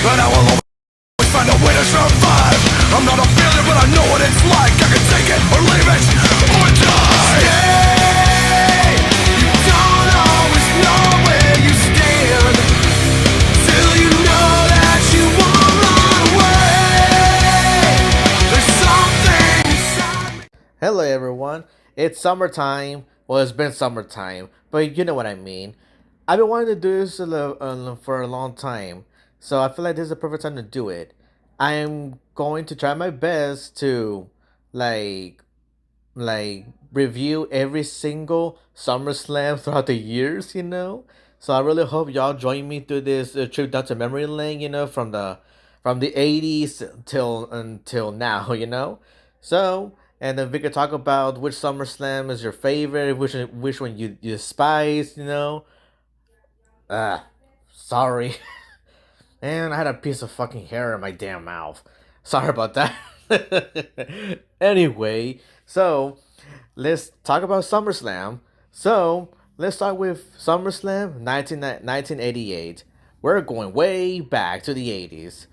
and I will always find a way to survive. I'm not a failure, but I know what it's like. I can take it or leave it or die. Stay. You don't always know where you stand till you know that you won't run away. There's something inside me. Hello everyone, it's summertime. Well, it's been summertime, but you know what I mean. I've been wanting to do this for a long time, so I feel like this is the perfect time to do it. I am going to try my best to like review every single SummerSlam throughout the years, So I really hope y'all join me through this trip down to memory lane, from the 80s until now, So, and then we could talk about which SummerSlam is your favorite, which one you despise. Ah, sorry. And I had a piece of fucking hair in my damn mouth. Sorry about that. Anyway, so let's talk about SummerSlam. So let's start with SummerSlam 1988. We're going way back to the 80s.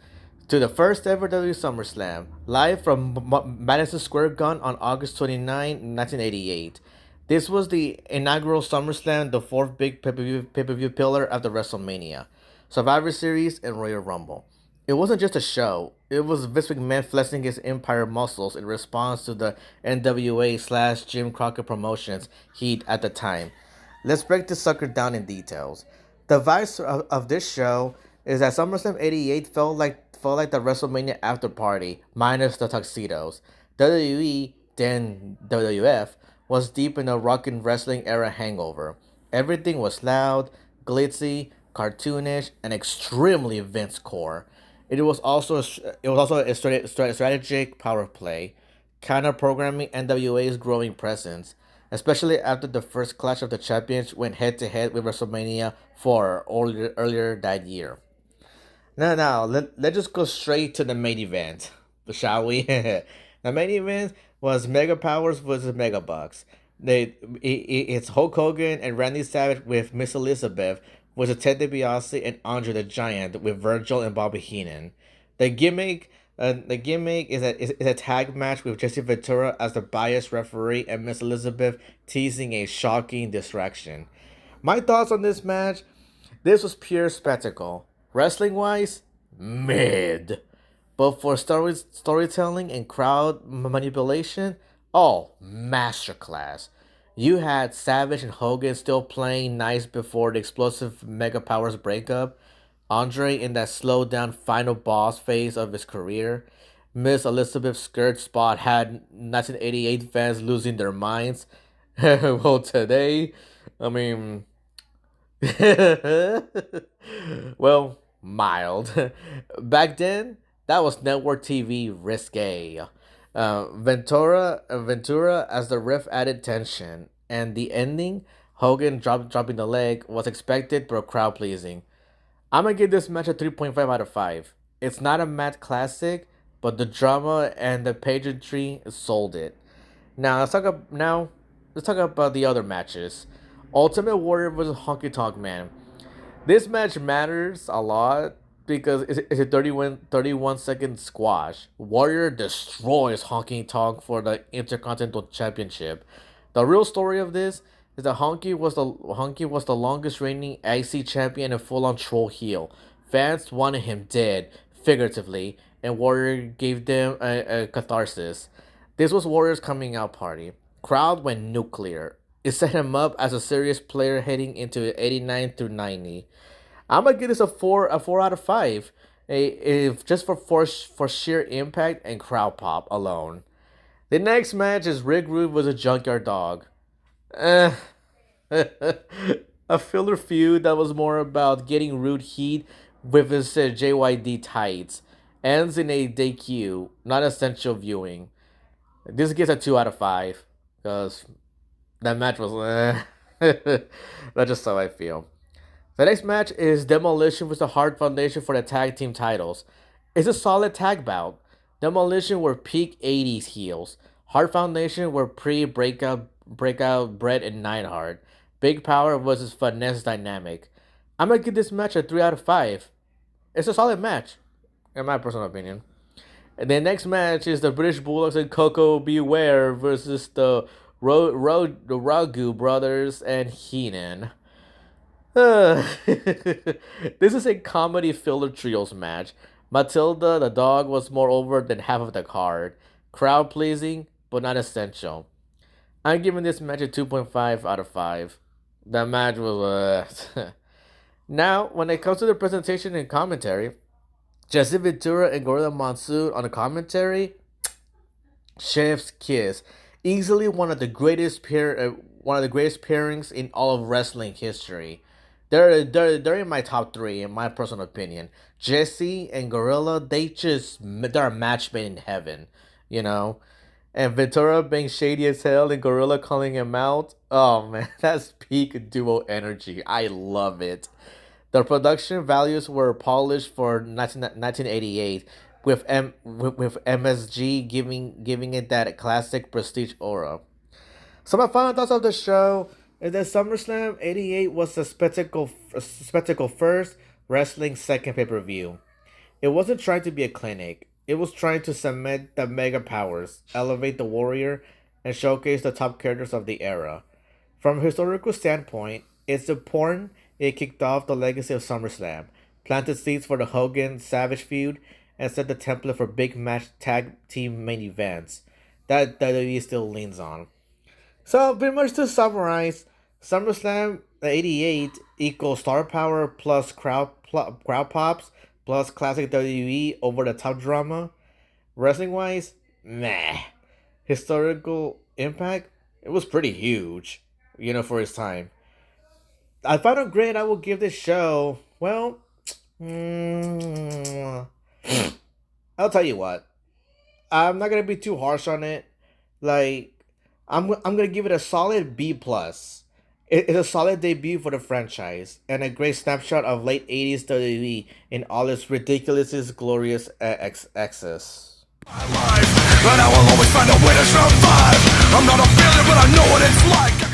To the first ever W SummerSlam, live from Madison Square Garden on August 29, 1988. This was the inaugural SummerSlam, the fourth big pay-per-view pillar after WrestleMania, Survivor Series, and Royal Rumble. It wasn't just a show, it was Vince McMahon flexing his empire muscles in response to the NWA/Jim Crockett Promotions heat at the time. Let's break this sucker down in details. The vibe of this show is that SummerSlam '88 felt like the WrestleMania after party, minus the tuxedos. WWE, then WWF, was deep in a rockin' wrestling era hangover. Everything was loud, glitzy, cartoonish, and extremely Vince core. It was also a strategic power play, counter programming NWA's growing presence, especially after the first Clash of the Champions went head to head with WrestleMania 4 earlier that year. Now, let's just go straight to the main event, shall we? The main event was Mega Powers versus Mega Bucks. It's Hulk Hogan and Randy Savage with Miss Elizabeth versus Ted DiBiase and Andre the Giant with Virgil and Bobby Heenan. The gimmick is a tag match with Jesse Ventura as the biased referee and Miss Elizabeth teasing a shocking distraction. My thoughts on this match: this was pure spectacle. Wrestling wise, mid. But for storytelling and crowd manipulation, oh, masterclass. You had Savage and Hogan still playing nice before the explosive Mega Powers breakup. Andre in that slowed down final boss phase of his career. Miss Elizabeth's skirt spot had 1988 fans losing their minds. Well, today, I mean, well, mild. Back then, that was network TV risque. Ventura as the ref added tension, and the ending, Hogan dropping the leg, was expected but crowd pleasing. I'm gonna give this match a 3.5 out of 5. It's not a match classic, but the drama and the pageantry sold it. Now let's talk about the other matches. Ultimate Warrior versus Honky Tonk Man. This match matters a lot because it's a 31 second squash. Warrior destroys Honky Tonk for the Intercontinental Championship. The real story of this is that Honky was the longest reigning IC champion and full on troll heel. Fans wanted him dead, figuratively, and Warrior gave them a catharsis. This was Warrior's coming out party. Crowd went nuclear. It set him up as a serious player heading into 89 through 90. I'm gonna give this a four out of five. If just for sheer impact and crowd pop alone. The next match is Rick Rude versus Junkyard Dog. Eh, a filler feud that was more about getting Rude heat with his JYD tights. Ends in a DQ, not essential viewing. This gets a 2 out of 5 because that match was. That's just how I feel. The next match is Demolition with the Hart Foundation for the tag team titles. It's a solid tag bout. Demolition were peak 80s heels. Hart Foundation were pre breakout Bret and Neidhart. Big Power versus Finesse Dynamic. I'm gonna give this match a 3 out of 5. It's a solid match. in my personal opinion. And the next match is the British Bulldogs and Coco Beware versus the the Ragu brothers and Heenan. This is a comedy filler trios match. Matilda the dog was more over than half of the card. Crowd pleasing, but not essential. I'm giving this match a 2.5 out of 5. That match was. Now, when it comes to the presentation and commentary, Jesse Ventura and Gorilla Monsoon on the commentary, chef's kiss. Easily one of the greatest pairings in all of wrestling history. They're in my top three, in my personal opinion. Jesse and Gorilla, they're a match made in heaven, you know. And Ventura being shady as hell and Gorilla calling him out. Oh man, that's peak duo energy. I love it. The production values were polished for 1988, with MSG giving it that classic prestige aura. So my final thoughts of the show is that SummerSlam '88 was a spectacle first, wrestling second pay-per-view. It wasn't trying to be a clinic. It was trying to cement the mega powers, elevate the warrior, and showcase the top characters of the era. From a historical standpoint, it's important it kicked off the legacy of SummerSlam, planted seeds for the Hogan Savage feud, and set the template for big match tag team main events that WWE still leans on. So, pretty much to summarize, SummerSlam '88 equals star power plus crowd pops plus classic WWE over the top drama. Wrestling wise, meh. Historical impact, it was pretty huge, for its time. I final grade I will give this show, well, I'll tell you what. I'm not gonna be too harsh on it. Like, I'm gonna give it a solid B plus. It's a solid debut for the franchise and a great snapshot of late '80s WWE in all its ridiculous, glorious excess. My life, and I will always find a way to survive. I'm not a failure, but I know what it's like.